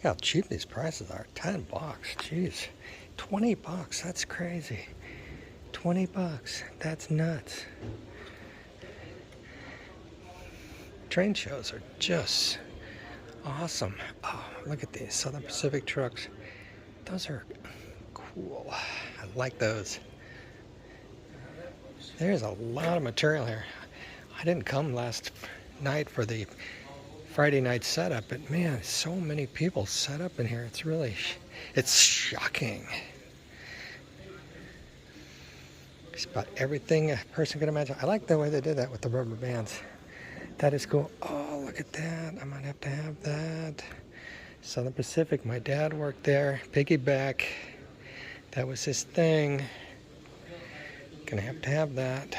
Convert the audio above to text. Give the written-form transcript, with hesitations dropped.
how cheap these prices are. $10. Jeez. $20. That's crazy. $20. That's nuts. Train shows are just awesome. Oh, look at these Southern Pacific trucks. Those are cool. I like those. There's a lot of material here. I didn't come last night for the Friday night setup, but man, so many people set up in here. It's shocking. It's about everything a person could imagine. I like the way they did that with the rubber bands. That is cool. Oh, look at that. I might have to have that. Southern Pacific, my dad worked there. Piggyback. That was his thing. Gonna have to have that.